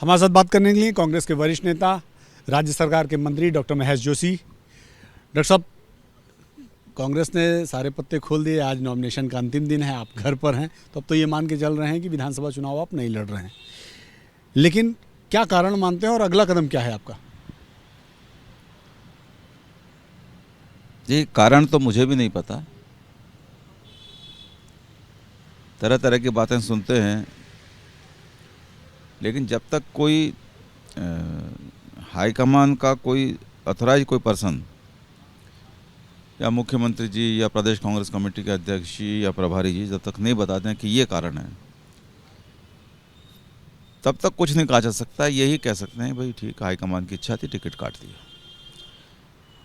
हमारे साथ बात करने के लिए कांग्रेस के वरिष्ठ नेता, राज्य सरकार के मंत्री डॉक्टर महेश जोशी। डॉक्टर साहब, कांग्रेस ने सारे पत्ते खोल दिए। आज नॉमिनेशन का अंतिम दिन है, आप घर पर हैं, तो अब तो ये मान के चल रहे हैं कि विधानसभा चुनाव आप नहीं लड़ रहे हैं, लेकिन क्या कारण मानते हैं और अगला कदम क्या है आपका? ये कारण तो मुझे भी नहीं पता। तरह तरह की बातें सुनते हैं, लेकिन जब तक कोई हाईकमान का कोई अथॉराइज कोई पर्सन या मुख्यमंत्री जी या प्रदेश कांग्रेस कमेटी के अध्यक्ष जी या प्रभारी जी जब तक नहीं बताते हैं कि ये कारण है, तब तक कुछ नहीं कहा जा सकता। यही कह सकते हैं भाई ठीक, हाईकमान की इच्छा थी, टिकट काट दिया।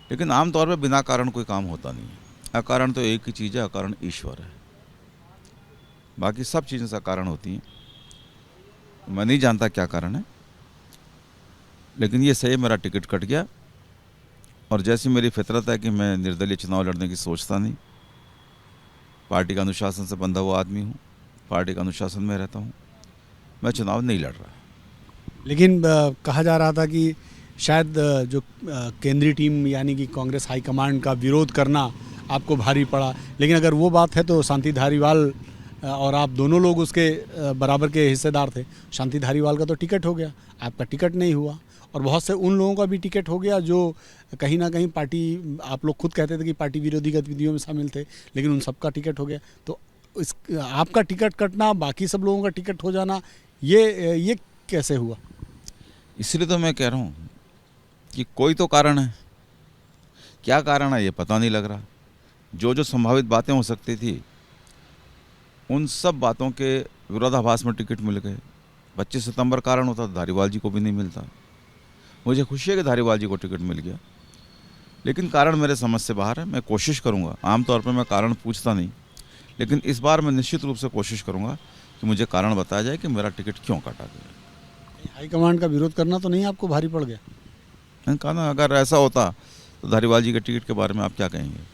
लेकिन आमतौर पर बिना कारण कोई काम होता नहीं है। अकारण तो एक ही चीज़ है, अकारण ईश्वर है। बाकी सब चीज़ें अकारण होती हैं। मैं नहीं जानता क्या कारण है, लेकिन ये सही मेरा टिकट कट गया। और जैसी मेरी फितरत है कि मैं निर्दलीय चुनाव लड़ने की सोचता नहीं। पार्टी का अनुशासन से बंधा हुआ आदमी हूँ, पार्टी का अनुशासन में रहता हूँ, मैं चुनाव नहीं लड़ रहा। लेकिन कहा जा रहा था कि शायद जो केंद्रीय टीम यानी कि कांग्रेस हाईकमांड का विरोध करना आपको भारी पड़ा, लेकिन अगर वो बात है तो शांति धारीवाल और आप दोनों लोग उसके बराबर के हिस्सेदार थे। शांति धारीवाल का तो टिकट हो गया, आपका टिकट नहीं हुआ, और बहुत से उन लोगों का भी टिकट हो गया जो कहीं ना कहीं पार्टी, आप लोग खुद कहते थे कि पार्टी विरोधी गतिविधियों में शामिल थे, लेकिन उन सबका टिकट हो गया। तो इस आपका टिकट कटना, बाकी सब लोगों का टिकट हो जाना, ये कैसे हुआ? इसलिए तो मैं कह रहा हूँ कि कोई तो कारण है। क्या कारण है ये पता नहीं लग रहा। जो जो संभावित बातें हो सकती थी, उन सब बातों के विरोधाभास में टिकट मिल गए। 25 सितंबर कारण होता तो धारीवाल जी को भी नहीं मिलता। मुझे खुशी है कि धारीवाल जी को टिकट मिल गया, लेकिन कारण मेरे समझ से बाहर है। मैं कोशिश करूंगा, आमतौर पर मैं कारण पूछता नहीं, लेकिन इस बार मैं निश्चित रूप से कोशिश करूंगा कि मुझे कारण बताया जाए कि मेरा टिकट क्यों काटा गया। हाईकमांड का विरोध करना तो नहीं आपको भारी पड़ गया? मैंने कहा ना, अगर ऐसा होता तो धारीवाल जी के टिकट के बारे में आप क्या कहेंगे?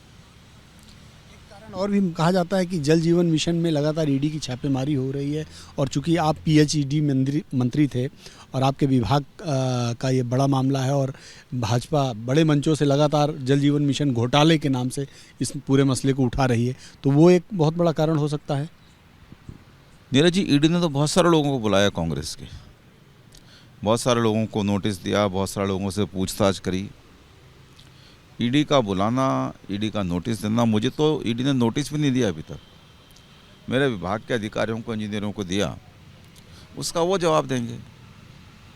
और भी कहा जाता है कि जल जीवन मिशन में लगातार ईडी की छापेमारी हो रही है, और चूंकि आप पीएचईडी मंत्री थे और आपके विभाग का ये बड़ा मामला है, और भाजपा बड़े मंचों से लगातार जल जीवन मिशन घोटाले के नाम से इस पूरे मसले को उठा रही है, तो वो एक बहुत बड़ा कारण हो सकता है। नीरज जी, ईडी ने तो बहुत सारे लोगों को बुलाया, कांग्रेस के बहुत सारे लोगों को नोटिस दिया, बहुत सारे लोगों से पूछताछ करी। ईडी का बुलाना, ईडी का नोटिस देना, मुझे तो ईडी ने नोटिस भी नहीं दिया अभी तक। मेरे विभाग के अधिकारियों को, इंजीनियरों को दिया, उसका वो जवाब देंगे।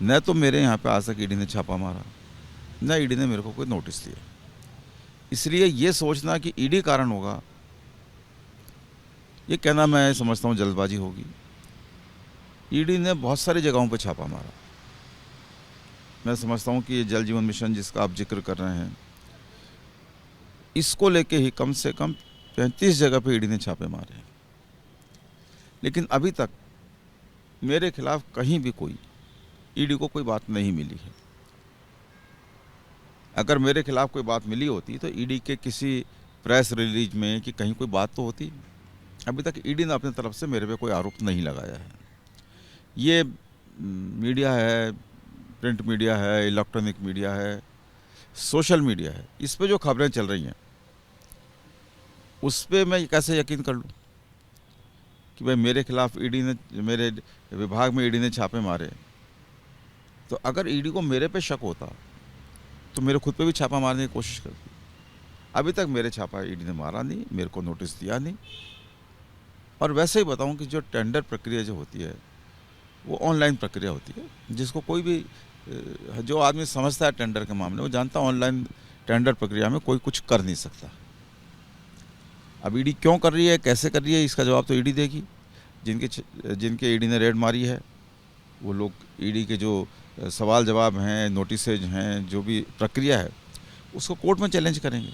न तो मेरे यहाँ पे आज तक ईडी ने छापा मारा, न ईडी ने मेरे को कोई नोटिस दिया। इसलिए ये सोचना कि ईडी कारण होगा, ये कहना मैं समझता हूँ जल्दबाजी होगी। ईडी ने बहुत सारी जगहों पर छापा मारा। मैं समझता हूँ कि ये जल जीवन मिशन जिसका आप जिक्र कर रहे हैं, इसको लेके ही कम से कम 35 जगह पे ईडी ने छापे मारे हैं, लेकिन अभी तक मेरे खिलाफ कहीं भी कोई ईडी को कोई बात नहीं मिली है। अगर मेरे खिलाफ कोई बात मिली होती तो ईडी के किसी प्रेस रिलीज में कि कहीं कोई बात तो होती। अभी तक ईडी ने अपनी तरफ से मेरे पे कोई आरोप नहीं लगाया है। ये मीडिया है, प्रिंट मीडिया है, इलेक्ट्रॉनिक मीडिया है, सोशल मीडिया है, इस पे जो खबरें चल रही हैं उस पर मैं कैसे यकीन कर लूँ कि भाई मेरे खिलाफ ईडी ने, मेरे विभाग में ईडी ने छापे मारे। तो अगर ईडी को मेरे पे शक होता तो मेरे खुद पे भी छापा मारने की कोशिश करती। अभी तक मेरे छापा ईडी ने मारा नहीं, मेरे को नोटिस दिया नहीं। और वैसे ही बताऊं कि जो टेंडर प्रक्रिया जो होती है वो ऑनलाइन प्रक्रिया होती है, जिसको कोई भी जो आदमी समझता है टेंडर के मामले में, वो जानता है ऑनलाइन टेंडर प्रक्रिया में कोई कुछ कर नहीं सकता। अब ईडी क्यों कर रही है, कैसे कर रही है, इसका जवाब तो ईडी देगी। जिनके ईडी ने रेड मारी है वो लोग ईडी के जो सवाल जवाब हैं, नोटिसेज हैं, जो भी प्रक्रिया है उसको कोर्ट में चैलेंज करेंगे।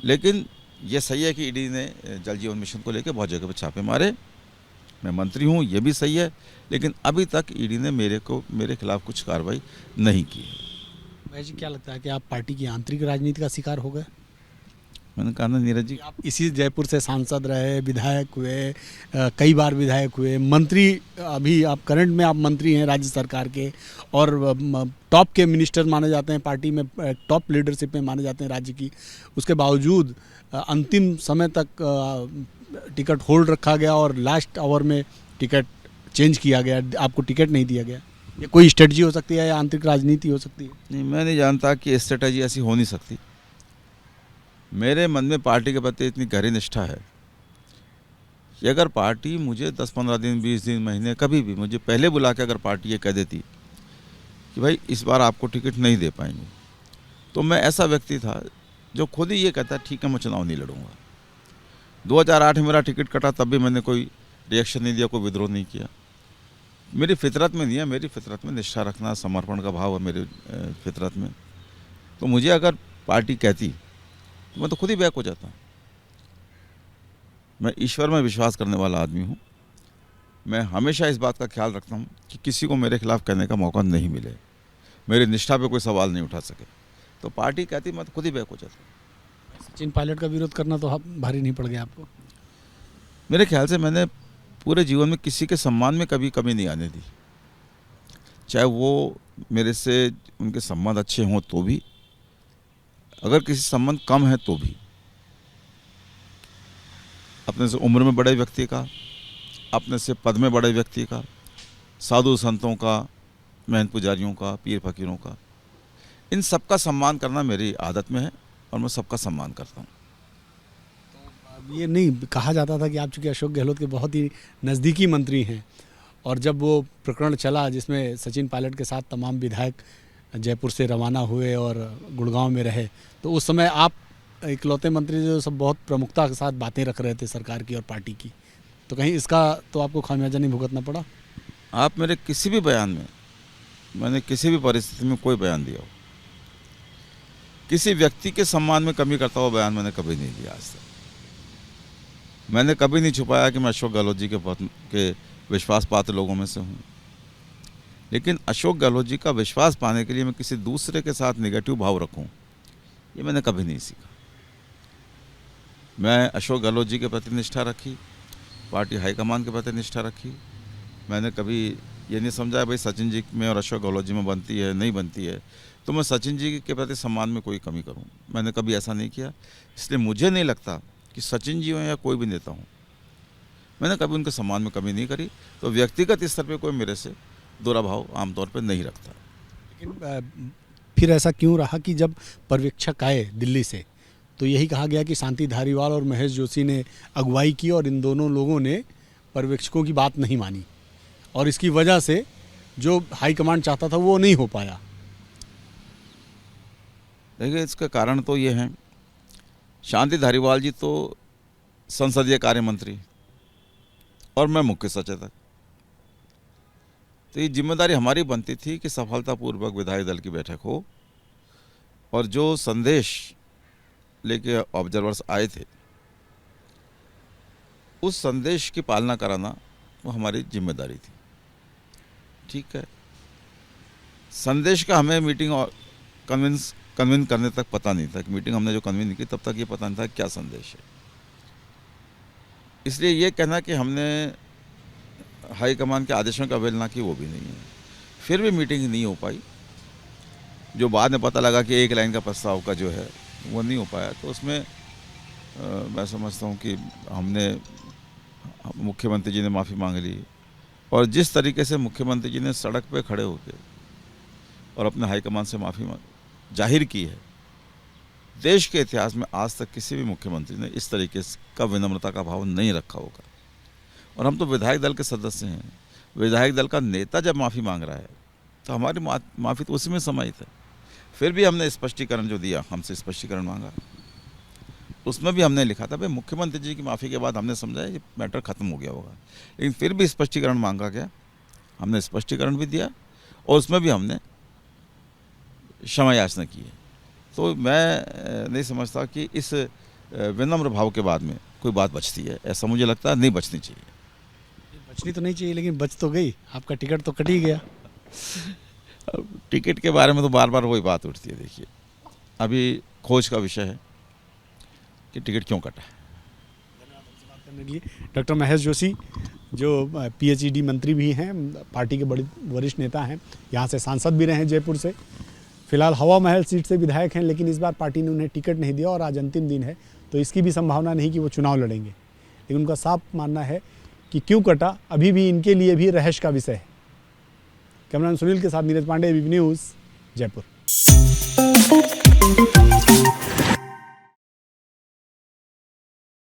लेकिन ये सही है कि ईडी ने जल जीवन मिशन को लेकर बहुत जगह पर छापे मारे। मैं मंत्री हूँ, ये भी सही है, लेकिन अभी तक ईडी ने मेरे खिलाफ कुछ कार्रवाई नहीं की है। भाई जी, क्या लगता है कि आप पार्टी की आंतरिक राजनीति का शिकार हो गए? मैंने कहा ना नीरज जी, आप इसी जयपुर से सांसद रहे, विधायक हुए, कई बार विधायक हुए, मंत्री, अभी आप करंट में आप मंत्री हैं राज्य सरकार के, और टॉप के मिनिस्टर माने जाते हैं पार्टी में, टॉप लीडरशिप में माने जाते हैं राज्य की। उसके बावजूद अंतिम समय तक टिकट होल्ड रखा गया और लास्ट आवर में टिकट चेंज किया गया, आपको टिकट नहीं दिया गया। ये कोई स्ट्रेटजी हो सकती है या आंतरिक राजनीति हो सकती है? नहीं, मैं नहीं जानता कि स्ट्रेटजी ऐसी हो नहीं सकती। मेरे मन में पार्टी के प्रति इतनी गहरी निष्ठा है कि अगर पार्टी मुझे 10-15 दिन, 20 दिन, महीने, कभी भी मुझे पहले बुला के अगर पार्टी ये कह देती कि भाई इस बार आपको टिकट नहीं दे पाएंगे, तो मैं ऐसा व्यक्ति था जो खुद ही ये कहता ठीक है मैं चुनाव नहीं लड़ूंगा। 2008 में मेरा टिकट कटा, तब भी मैंने कोई रिएक्शन नहीं दिया, कोई विद्रोह नहीं किया। मेरी फितरत में नहीं है, मेरी फितरत में निष्ठा रखना, समर्पण का भाव है मेरी फितरत में। तो मुझे अगर पार्टी कहती तो मैं तो खुद ही बैक हो जाता। मैं ईश्वर में विश्वास करने वाला आदमी हूँ। मैं हमेशा इस बात का ख्याल रखता हूँ कि किसी को मेरे खिलाफ कहने का मौका नहीं मिले, मेरी निष्ठा पे कोई सवाल नहीं उठा सके। तो पार्टी कहती मैं तो खुद ही बैक हो जाता। सचिन पायलट का विरोध करना तो भारी नहीं पड़ गया आपको? मेरे ख्याल से मैंने पूरे जीवन में किसी के सम्मान में कभी कमी नहीं आने दी, चाहे वो मेरे से उनके संबंध अच्छे हों तो भी, अगर किसी संबंध कम है तो भी। अपने से उम्र में बड़े व्यक्ति का, अपने से पद में बड़े व्यक्ति का, साधु संतों का, महंत पुजारियों का, पीर फकीरों का, इन सबका सम्मान करना मेरी आदत में है और मैं सबका सम्मान करता हूँ। ये नहीं कहा जाता था कि आप चूँकि अशोक गहलोत के बहुत ही नज़दीकी मंत्री हैं, और जब वो प्रकरण चला जिसमें सचिन पायलट के साथ तमाम विधायक जयपुर से रवाना हुए और गुड़गांव में रहे, तो उस समय आप इकलौते मंत्री जो सब बहुत प्रमुखता के साथ बातें रख रहे थे सरकार की और पार्टी की, तो कहीं इसका तो आपको खामियाजा नहीं भुगतना पड़ा? आप मेरे किसी भी बयान में, मैंने किसी भी परिस्थिति में कोई बयान दिया हो, किसी व्यक्ति के सम्मान में कमी करता हुआ बयान मैंने कभी नहीं दिया आज तक। मैंने कभी नहीं छुपाया कि मैं अशोक गहलोत जी के विश्वास पात्र लोगों में से हूँ, लेकिन अशोक गहलोत जी का विश्वास पाने के लिए मैं किसी दूसरे के साथ नेगेटिव भाव रखूं, ये मैंने कभी नहीं सीखा। मैं अशोक गहलोत जी के प्रति निष्ठा रखी, पार्टी हाईकमान के प्रति निष्ठा रखी। मैंने कभी ये नहीं समझा भाई सचिन जी में और अशोक गहलोत जी में बनती है, नहीं बनती है तो मैं सचिन जी के प्रति सम्मान में कोई कमी करूं। मैंने कभी ऐसा नहीं किया। इसलिए मुझे नहीं लगता कि सचिन जी हो या कोई भी नेता हो, मैंने कभी उनके सम्मान में कमी नहीं करी। तो व्यक्तिगत स्तर पे कोई मेरे से दोहरा भाव आमतौर पे नहीं रखता। लेकिन फिर ऐसा क्यों रहा कि जब पर्यवेक्षक आए दिल्ली से तो यही कहा गया कि शांति धारीवाल और महेश जोशी ने अगुवाई की और इन दोनों लोगों ने पर्यवेक्षकों की बात नहीं मानी, और इसकी वजह से जो हाईकमांड चाहता था वो नहीं हो पाया? देखिए, इसका कारण तो ये है, शांति धारीवाल जी तो संसदीय कार्य मंत्री और मैं मुख्य सचेतक, तो ये जिम्मेदारी हमारी बनती थी कि सफलतापूर्वक विधायक दल की बैठक हो और जो संदेश लेके ऑब्जर्वर्स आए थे उस संदेश की पालना कराना वो हमारी जिम्मेदारी थी। ठीक है, संदेश का हमें मीटिंग और कन्विंस करने तक पता नहीं था कि मीटिंग हमने जो कन्विन की तब तक ये पता नहीं था क्या संदेश है। इसलिए ये कहना कि हमने हाईकमान के आदेशों की अवहेलना की वो भी नहीं है। फिर भी मीटिंग नहीं हो पाई, जो बाद में पता लगा कि एक लाइन का प्रस्ताव का जो है वो नहीं हो पाया, तो उसमें मैं समझता हूँ कि हमने मुख्यमंत्री जी ने माफ़ी मांग ली, और जिस तरीके से मुख्यमंत्री जी ने सड़क पे खड़े होकर और अपने हाईकमान से माफ़ी जाहिर की है, देश के इतिहास में आज तक किसी भी मुख्यमंत्री ने इस तरीके का विनम्रता का भाव नहीं रखा होगा। और हम तो विधायक दल के सदस्य हैं, विधायक दल का नेता जब माफ़ी मांग रहा है तो हमारी माफ़ी तो उसी में समाहित है। फिर भी हमने स्पष्टीकरण जो दिया, हमसे स्पष्टीकरण मांगा, उसमें भी हमने लिखा था भाई मुख्यमंत्री जी की माफ़ी के बाद हमने समझा ये मैटर ख़त्म हो गया होगा, लेकिन फिर भी स्पष्टीकरण मांगा गया, हमने स्पष्टीकरण भी दिया और उसमें भी हमने क्षमा याचना की है। तो मैं नहीं समझता कि इस विनम्र भाव के बाद में कोई बात बचती है, ऐसा मुझे लगता है नहीं बचनी चाहिए। बचनी तो नहीं चाहिए, लेकिन बच तो गई, आपका टिकट तो कट ही गया। टिकट के बारे में तो बार बार वही बात उठती है। देखिए, अभी खोज का विषय है, कि टिकट क्यों कटा। बात करने के लिए डॉक्टर महेश जोशी जो पीएचईडी मंत्री भी हैं, पार्टी के बड़े वरिष्ठ नेता हैं, यहाँ से सांसद भी रहे हैं जयपुर से, फिलहाल हवा महल सीट से विधायक हैं, लेकिन इस बार पार्टी ने उन्हें टिकट नहीं दिया और आज अंतिम दिन है, तो इसकी भी संभावना नहीं कि वो चुनाव लड़ेंगे। लेकिन उनका साफ मानना है कि क्यों कटा अभी भी इनके लिए भी रहस्य का विषय है। कैमरामैन सुनील के साथ नीरज पांडे, एबीपी न्यूज़, जयपुर।